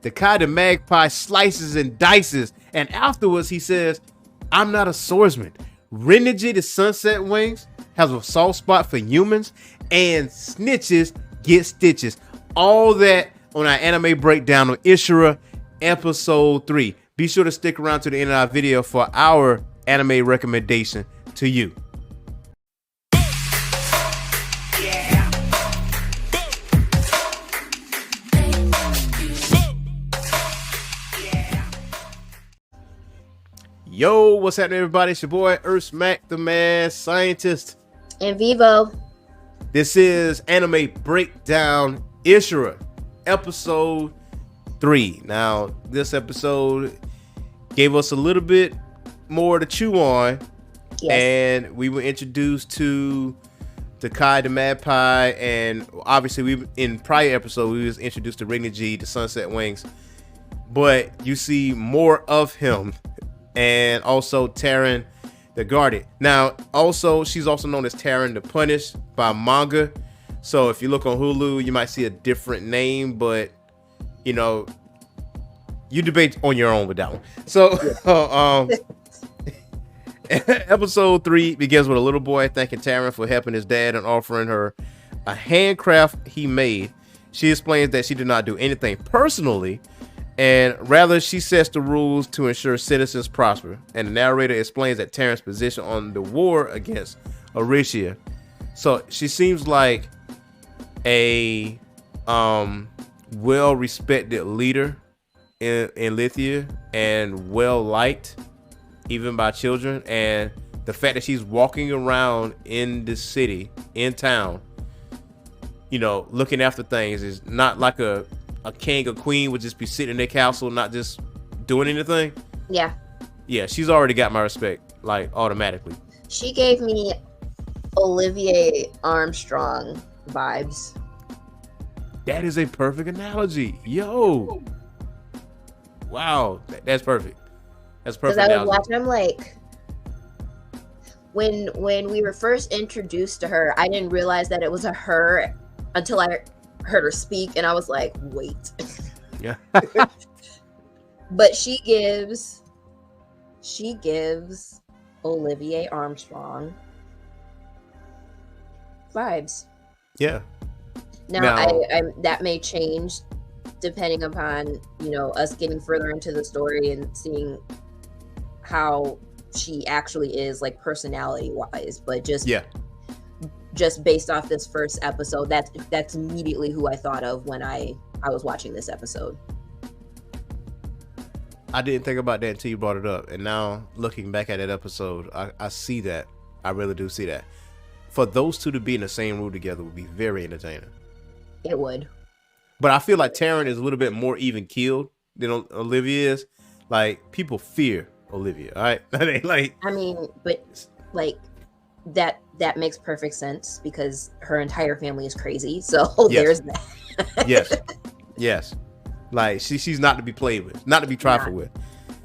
The Kai the Magpie slices and dices, and afterwards he says, "I'm not a swordsman. Renegade the Sunset Wings has a soft spot for humans, and snitches get stitches." All that on our anime breakdown of Ishura episode 3. Be sure to stick around to the end of our video for our anime recommendation to you. Yo, what's happening, everybody? It's your boy Earth Mac, the mad scientist. In vivo. This is Anime Breakdown Ishura, episode 3. Now, this episode gave us a little bit more to chew on. Yes. And we were introduced to the Kai the Magpie, and obviously in prior episode we was introduced to Renegade the Sunset Wings. But you see more of him. And also Taryn the Guarded. Now, also, she's also known as Taryn the Punished by manga. So if you look on Hulu, you might see a different name, but you know, you debate on your own with that one. So, episode 3 begins with a little boy thanking Taryn for helping his dad and offering her a handcraft he made. She explains that she did not do anything personally, and rather she sets the rules to ensure citizens prosper. And the narrator explains that Taryn's position on the war against Aricia. So she seems like a well-respected leader in Lithia, and well-liked even by children. And the fact that she's walking around in the city, in town, you know, looking after things, is not like a king or queen would just be sitting in their castle, not just doing anything. Yeah, she's already got my respect, like, automatically. She gave me Olivier Armstrong vibes. That is a perfect analogy. Yo. Wow, that's perfect. That's perfect. Because I was watching, I'm like, when we were first introduced to her, I didn't realize that it was a her until I heard her speak, and I was like, wait. Yeah. But she gives Olivier Armstrong vibes. Yeah. Now I that may change depending upon, you know, us getting further into the story and seeing how she actually is, like, personality wise, but just based off this first episode, that's immediately who I thought of when I was watching this episode. I didn't think about that until you brought it up, and now looking back at that episode, I see that. I really do see that. For those two to be in the same room together would be very entertaining. It would. But I feel like Taryn is a little bit more even keeled than Olivia is. Like, people fear Olivia, all right? Like, I mean, but like that makes perfect sense because her entire family is crazy. So there's that. Yes. Like, she's not to be played with, not to be trifled with.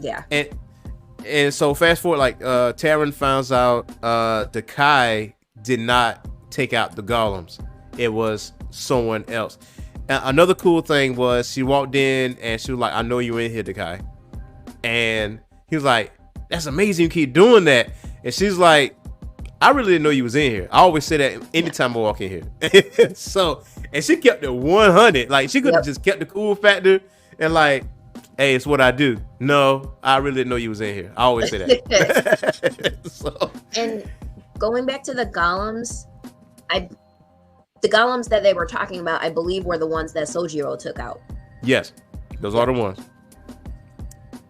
Yeah. And so fast forward, like, Taryn finds out the Kai did not take out the golems. It was someone else. Another cool thing was she walked in and she was like, "I know you're in here, Kai." And he was like, "That's amazing, you keep doing that." And she's like, "I really didn't know you was in here. I always say that anytime I walk in here." So, and she kept it 100. Like, she could have just kept the cool factor and like, "Hey, it's what I do." No, I really didn't know you was in here. I always say that. So, and going back to the golems, the golems that they were talking about, I believe, were the ones that Sojiro took out. Yes, those are the ones.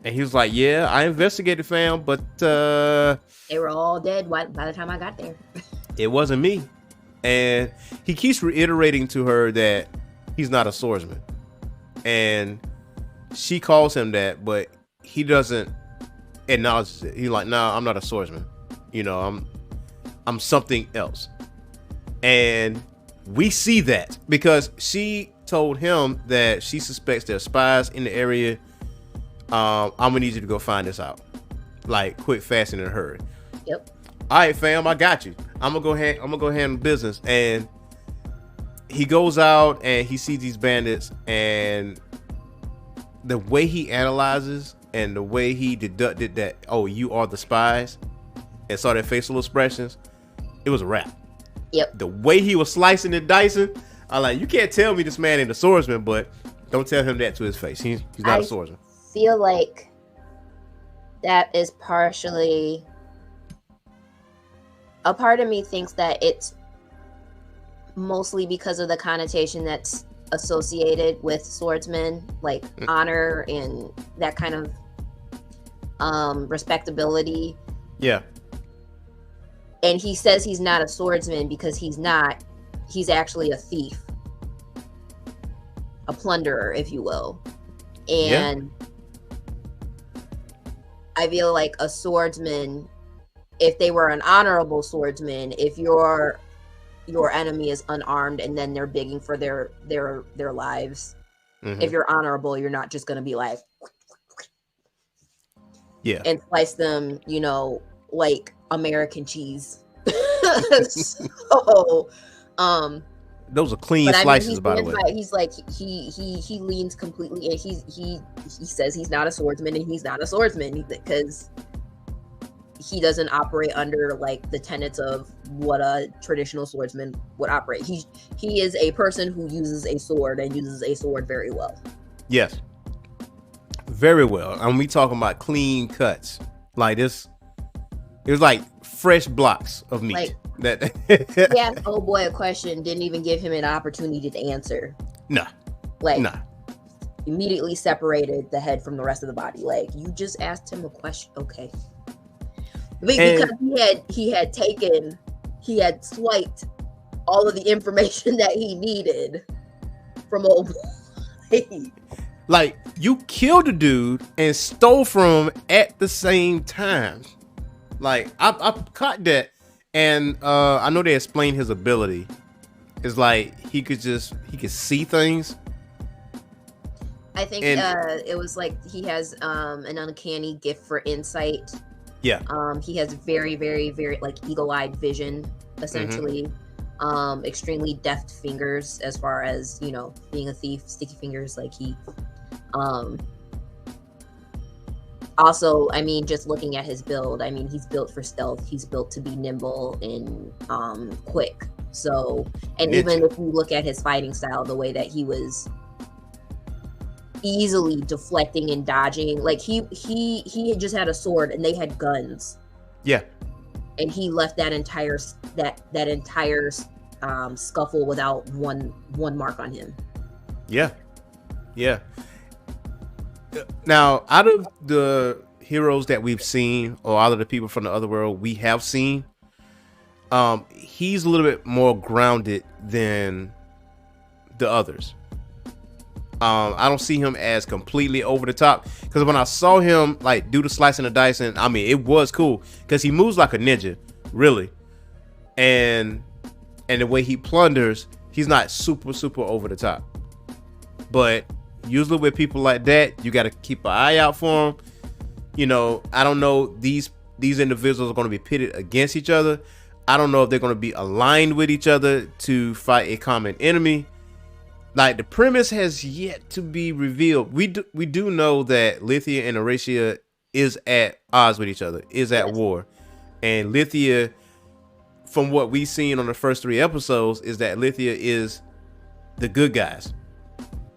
And he was like, "Yeah, I investigated, fam, but they were all dead by the time I got there. It wasn't me." And he keeps reiterating to her that he's not a swordsman. And she calls him that, but he doesn't acknowledge it. He's like, "No, I'm not a swordsman. You know, I'm something else." And we see that because she told him that she suspects there's spies in the area. I'm gonna need you to go find this out, like, quick, fast, and in a hurry. Yep. All right, fam, I got you. I'm gonna go handle business. And he goes out and he sees these bandits, and the way he analyzes and the way he deducted that, oh, you are the spies, and saw their facial expressions, it was a wrap. Yep. The way he was slicing and dicing, I like, you can't tell me this man ain't a swordsman, but don't tell him that to his face. He's not a swordsman. I feel like that is partially, a part of me thinks that it's mostly because of the connotation that's associated with swordsmen, like honor and that kind of respectability. Yeah. And he says he's not a swordsman because he's not. He's actually a thief, a plunderer, if you will. And I feel like a swordsman, if they were an honorable swordsman, if your enemy is unarmed and then they're begging for their lives, if you're honorable, you're not just gonna be like, and slice them, you know, like American cheese. So those are clean slices, by the way. He's like he leans completely, and he says he's not a swordsman, and he's not a swordsman because he doesn't operate under like the tenets of what a traditional swordsman would operate. He is a person who uses a sword and uses a sword very well. Yes, very well. And we talking about clean cuts like this. It was like fresh blocks of meat. Like, that he asked oh boy a question, didn't even give him an opportunity to answer. Nah. Immediately separated the head from the rest of the body. Like, you just asked him a question. Okay. Because he had swiped all of the information that he needed from old boy. Like, you killed a dude and stole from him at the same time. Like, I caught that, and I know they explained his ability. It's like he could see things. I think it was like he has an uncanny gift for insight. Yeah. He has very, very, very like eagle-eyed vision, essentially. Extremely deft fingers as far as, you know, being a thief, sticky fingers. Like he also, I mean, just looking at his build, I mean, he's built for stealth. He's built to be nimble and quick. So, and even if you look at his fighting style, the way that he was easily deflecting and dodging, like he had just had a sword and they had guns. Yeah. And he left that entire scuffle without one mark on him. Yeah. Yeah. Now, out of the heroes that we've seen, or out of the people from the other world we have seen, he's a little bit more grounded than the others. I don't see him as completely over the top, because when I saw him like do the slicing and dicing, I mean, it was cool because he moves like a ninja, really, and the way he plunders, he's not super over the top. But usually with people like that, you got to keep an eye out for them. You know, I don't know, these individuals are going to be pitted against each other. I don't know if they're going to be aligned with each other to fight a common enemy. Like, the premise has yet to be revealed. We do know that Lithia and Horatia is at odds with each other, is at war. And Lithia, from what we've seen on the first 3 episodes, is that Lithia is the good guys.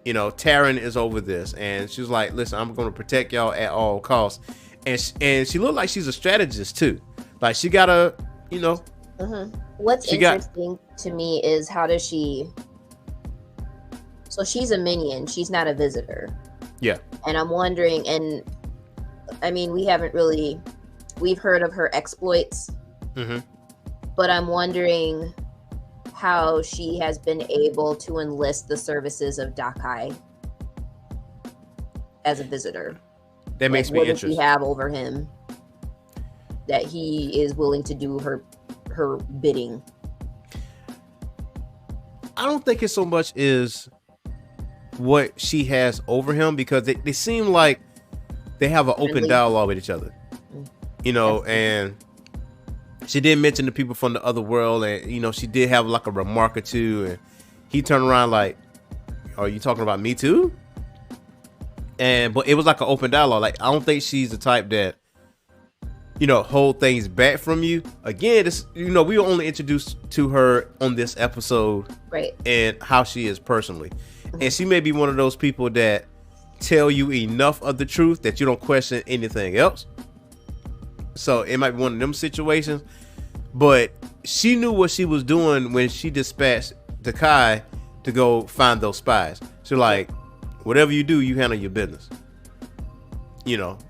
You know, Taryn is over this, and she's like, listen, I'm going to protect y'all at all costs. And she looked like she's a strategist too. Like, she got a, you know. What's interesting to me is how does she... So she's a minion. She's not a visitor. Yeah. And I'm wondering, and I mean, we've heard of her exploits, but I'm wondering how she has been able to enlist the services of Dakai as a visitor. That makes me interested. What does she have over him that he is willing to do her bidding? I don't think it's so much is what she has over him, because they seem like they have an open dialogue with each other, you know. And she did mention the people from the other world, and you know, she did have like a remark or two, and he turned around like, are you talking about me too? but it was like an open dialogue. Like, I don't think she's the type that, hold things back from you. Again, this, we were only introduced to her on this episode, right? And how she is personally, and she may be one of those people that tell you enough of the truth that you don't question anything else. So it might be one of them situations, but she knew what she was doing when she dispatched Takai to go find those spies. So like, whatever you do, you handle your business.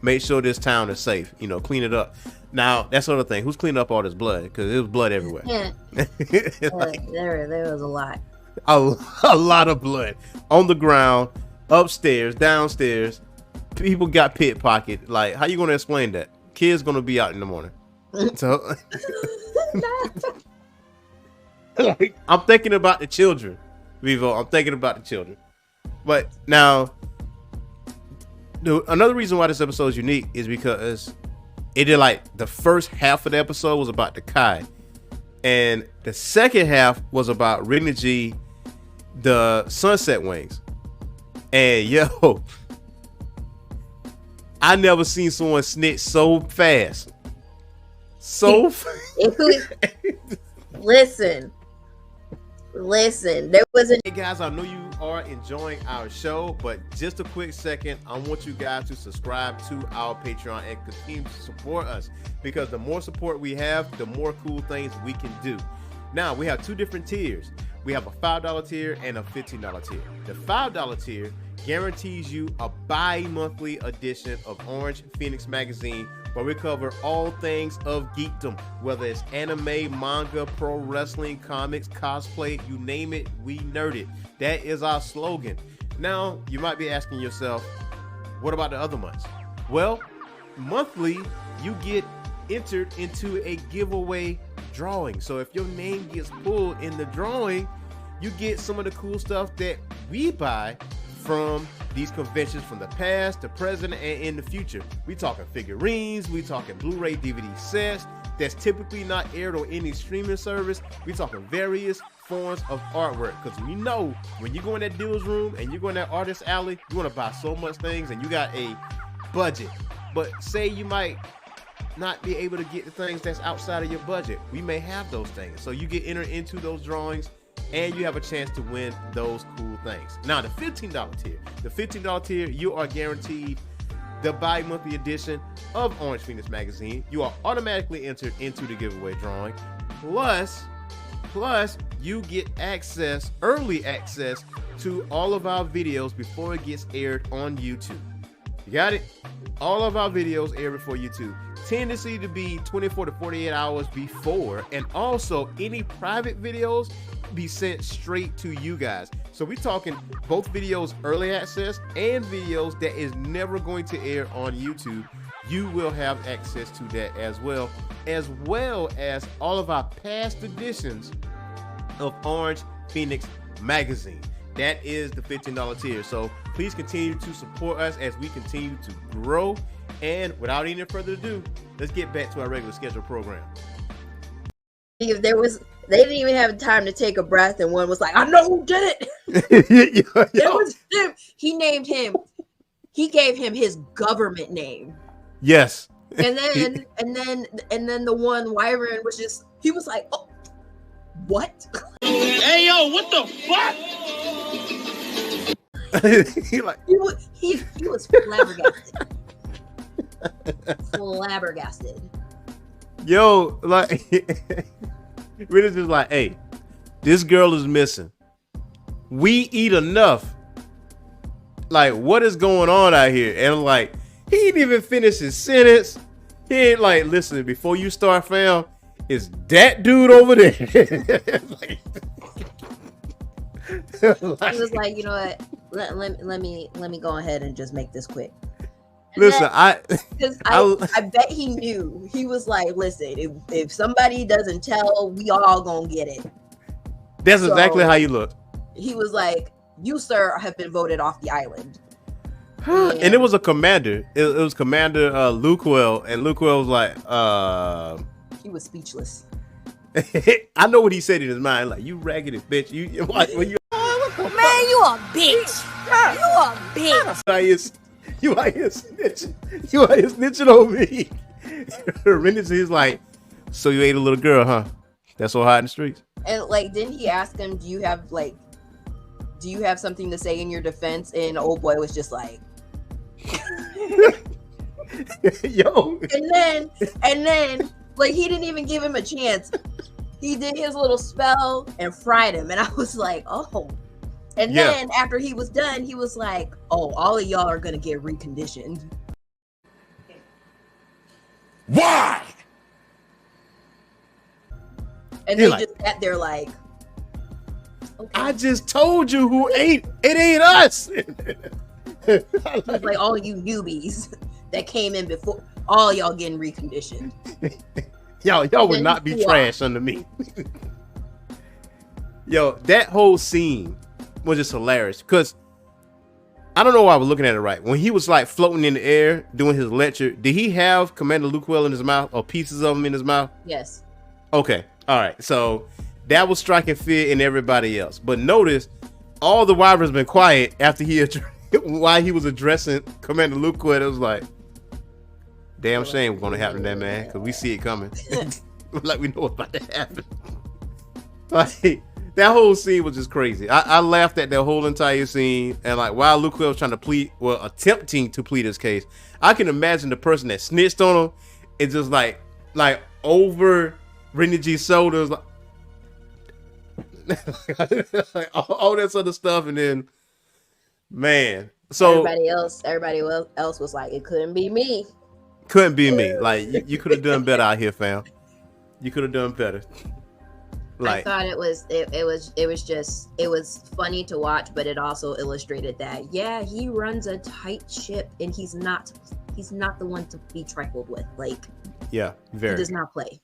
Make sure this town is safe. Clean it up. Now that's another thing. Who's cleaning up all this blood? Because there was blood everywhere. Yeah. There was a lot. A lot of blood on the ground, upstairs, downstairs. People got pickpocketed. Like, how you gonna explain that? Kids gonna be out in the morning. So like, I'm thinking about the children, Vivo. I'm thinking about the children. But now, another reason why this episode is unique is because it did, like, the first half of the episode was about the Kai, and the second half was about Rinneji, the Sunset Wings. And yo, I never seen someone snitch so fast. Listen, there wasn't. Hey guys, I know you are enjoying our show, but just a quick second, I want you guys to subscribe to our Patreon and continue to support us, because the more support we have, the more cool things we can do. Now, we have two different tiers. We have a $5 tier and a $15 tier. The $5 tier guarantees you a bi-monthly edition of Orange Phoenix magazine, where we cover all things of geekdom, whether it's anime, manga, pro wrestling, comics, cosplay, you name it, we nerd it. That is our slogan. Now, you might be asking yourself, what about the other months? Well, monthly, you get entered into a giveaway drawing. So if your name gets pulled in the drawing, you get some of the cool stuff that we buy from these conventions from the past, the present, and in the future. We talking figurines, we talking Blu-ray DVD sets that's typically not aired on any streaming service. We talking various forms of artwork, because we know when you go in that deals room and you go in that artist alley, you want to buy so much things and you got a budget. But say you might not be able to get the things that's outside of your budget. We may have those things. So you get entered into those drawings and you have a chance to win those cool things. Now, the $15 tier. The $15 tier, you are guaranteed the bi-monthly edition of Orange Phoenix magazine. You are automatically entered into the giveaway drawing. Plus, you get early access to all of our videos before it gets aired on YouTube. You got it? All of our videos air before YouTube. Tendency to be 24 to 48 hours before, and also any private videos be sent straight to you guys. So we're talking both videos early access and videos that is never going to air on YouTube. You will have access to that as well as all of our past editions of Orange Phoenix magazine. That is the $15 tier. So please continue to support us as we continue to grow. And without any further ado, let's get back to our regular scheduled program. If they didn't even have time to take a breath, and one was like, "I know who did it." It was him. He named him. He gave him his government name. Yes. And then the one Wyvern was just. He was like, "Oh, what?" Hey yo, what the fuck? he was flabbergasted. Flabbergasted. Yo, like, Ritter's just like, hey, this girl is missing. We eat enough. Like, what is going on out here? And I'm like, he didn't even finish his sentence. He ain't like, listen, before you start, fam, is that dude over there? He was like, you know what? Let me go ahead and just make this quick. Listen, I bet he knew. He was like, listen, if somebody doesn't tell, we all gonna get it. That's exactly how you look. He was like, you, sir, have been voted off the island. And it was a commander. It was Commander Luquel, and Luquel was like, he was speechless. I know what he said in his mind, like, you raggedy bitch. Man, you a bitch. You a bitch. You out here snitching. You out here snitching on me. Rendigy's like, so you ate a little girl, huh? That's so hot in the streets. And like, didn't he ask him, do you have something to say in your defense? And old boy was just like, yo. And then, like, he didn't even give him a chance. He did his little spell and fried him, and I was like, oh. And then after he was done, he was like, oh, all of y'all are gonna get reconditioned. Why? And they just sat there like, okay. I just told you who ate. It ain't us. Like all you newbies that came in before, all y'all getting reconditioned. Y'all would not be trash under me. Yo, that whole scene was just hilarious because I don't know why I was looking at it right. When he was like floating in the air doing his lecture, did he have Commander Lukwell in his mouth or pieces of him in his mouth? Yes. Okay. All right. So that was striking fear in everybody else. But notice all the wyverns been quiet after while he was addressing Commander Lukwell. It was like, damn shame what's gonna happen to that man because we see it coming. Like we know what's about to happen. Like that whole scene was just crazy. I laughed at that whole entire scene, and like while Lukwell was trying to attempting to plead his case, I can imagine the person that snitched on him is just like over Rendigy's shoulders, like all that other stuff, and then man, so everybody else was like, it couldn't be me. Couldn't be me. Like you could have done better out here, fam. You could have done better. Like, I thought it was funny to watch, but it also illustrated that he runs a tight ship and he's not the one to be trifled with. Like, yeah, very. He does not play.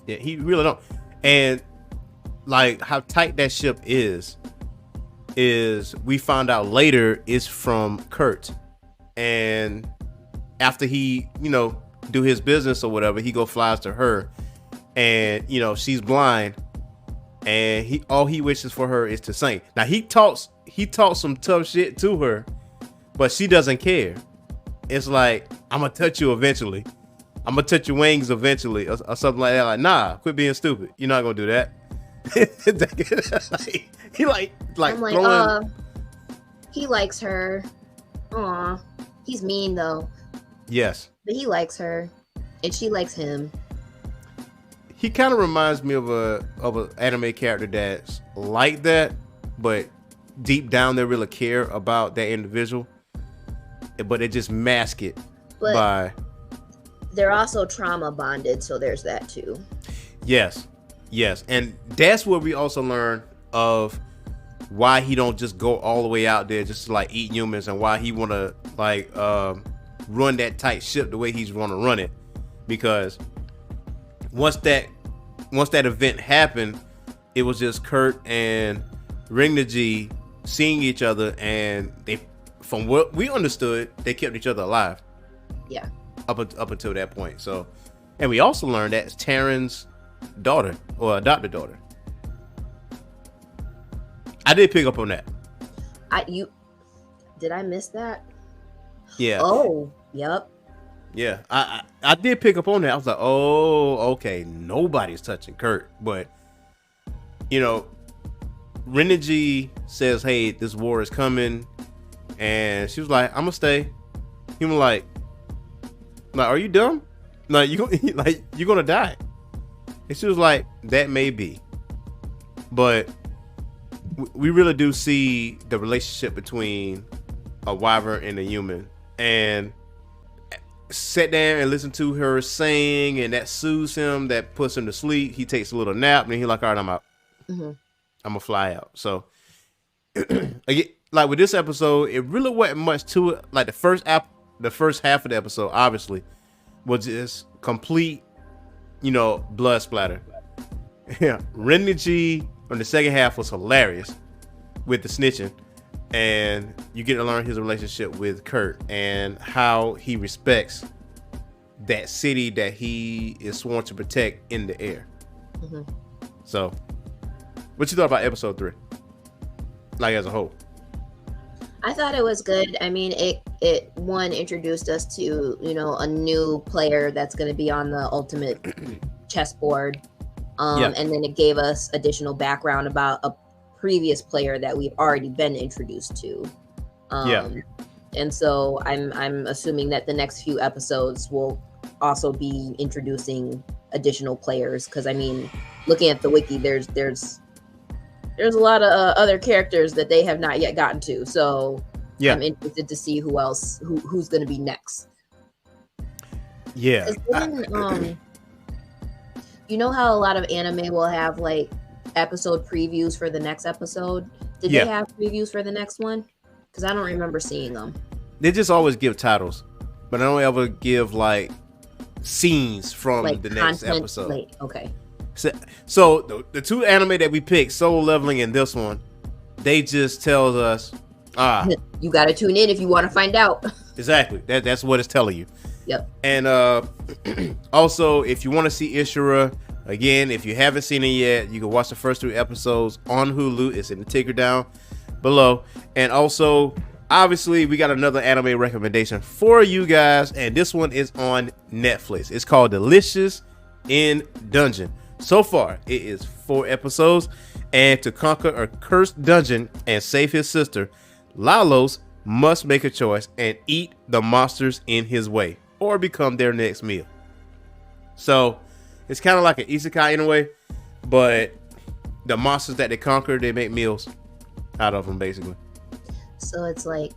Yeah, he really don't. And like how tight that ship is we found out later is from Kurt. And after he, do his business or whatever, he flies to her. And she's blind, and all he wishes for her is to sing. Now he talks some tough shit to her, but she doesn't care. It's like, I'm gonna touch you eventually. I'm gonna touch your wings eventually, or something like that. Like, nah, quit being stupid. You're not gonna do that. he like I'm like, throwing... he likes her. Aw, he's mean though. Yes, but he likes her, and she likes him. He kind of reminds me of an anime character that's like that, but deep down they really care about that individual, but they just mask it by. They're also trauma bonded, so there's that too. Yes, and that's where we also learn of why he don't just go all the way out there just to like eat humans, and why he want to like run that tight ship the way he's want to run it, because. Once that event happened, it was just Kurt and Rendigy seeing each other, and they, from what we understood, they kept each other alive. Yeah. Up until that point. So, and we also learned that it's Taryn's daughter or adopted daughter. I did pick up on that. Did I miss that? Yeah. Oh, yep. Yeah, I did pick up on that. I was like, oh, okay, nobody's touching Kurt. But, Rendigy says, hey, this war is coming. And she was like, I'm going to stay. He was like, are you dumb? Like, you're going to die. And she was like, that may be. But we really do see the relationship between a wyvern and a human. And sit there and listen to her sing, and that soothes him, that puts him to sleep. He takes a little nap, and he's like, all right, I'm out. Mm-hmm. I'm gonna fly out. So again, like with this episode, it really wasn't much to it. Like the first half of the episode obviously was just complete, blood splatter. Yeah, Rendigy on the second half was hilarious with the snitching. And you get to learn his relationship with Kurt and how he respects that city that he is sworn to protect in the air. Mm-hmm. So, what you thought about episode 3? Like as a whole? I thought it was good. I mean, it one introduced us to, you know, a new player that's going to be on the ultimate chessboard. And then it gave us additional background about a previous player that we've already been introduced to. And so I'm assuming that the next few episodes will also be introducing additional players, because I mean, looking at the wiki, there's a lot of other characters that they have not yet gotten to. So I'm interested to see who's going to be next. Yeah. You know how a lot of anime will have like episode previews for the next episode? Did they have previews for the next one? Because I don't remember seeing them. They just always give titles, but I don't ever give like scenes from like the next episode. Late. Okay. So the two anime that we picked, Solo Leveling and this one, they just tells us, you got to tune in if you want to find out. Exactly. That's what it's telling you. Yep. And also, if you want to see Ishura, again, if you haven't seen it yet, you can watch the first 3 episodes on Hulu. It's in the ticker down below. And also, obviously, we got another anime recommendation for you guys, and this one is on Netflix. It's called Delicious in Dungeon. So far, it is 4 episodes, and to conquer a cursed dungeon and save his sister, Lalos must make a choice and eat the monsters in his way, or become their next meal. So, it's kind of like an isekai in a way, but the monsters that they conquer, they make meals out of them, basically. So it's like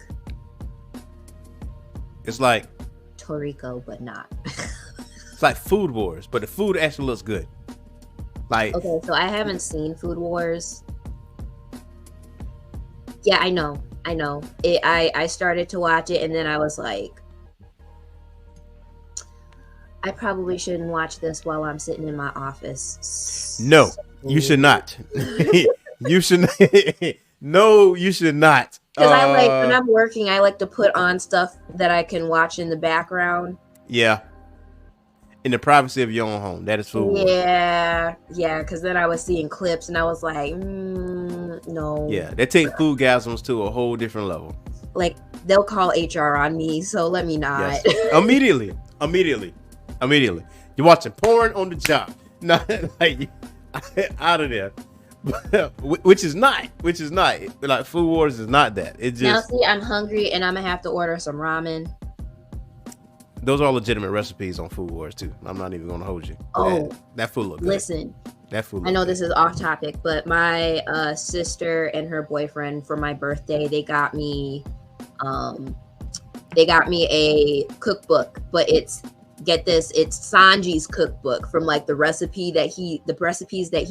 Toriko, but not. It's like Food Wars, but the food actually looks good. Like, okay, so I haven't seen Food Wars. Yeah, I know. I started to watch it, and then I was like, I probably shouldn't watch this while I'm sitting in my office. No, you should not. You should. No, you should not. Because I like, when I'm working, I like to put on stuff that I can watch in the background. Yeah. In the privacy of your own home. That is Food Wars. Yeah. Because then I was seeing clips and I was like, no. Yeah, they take foodgasms to a whole different level. Like, they'll call HR on me, so let me not. Yes. Immediately. You're watching porn on the job. Not like out of there. which is not like Food Wars is not that. It just, now see, I'm hungry and I'm gonna have to order some ramen. Those are legitimate recipes on Food Wars too. I'm not even gonna hold you. That food look good. Listen, that food. I know this is off topic, but my sister and her boyfriend, for my birthday, they got me a cookbook, but it's, get this, it's Sanji's cookbook from like the recipes that he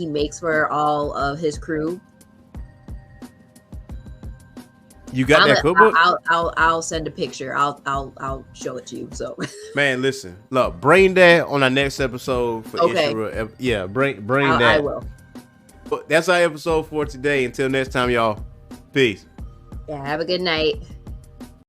makes for all of his crew. You got that cookbook? I'll send a picture. I'll show it to you. So, man, listen, look, bring that on our next episode for Ishura. Yeah, bring that. I will. That's our episode for today. Until next time, y'all. Peace. Yeah, have a good night.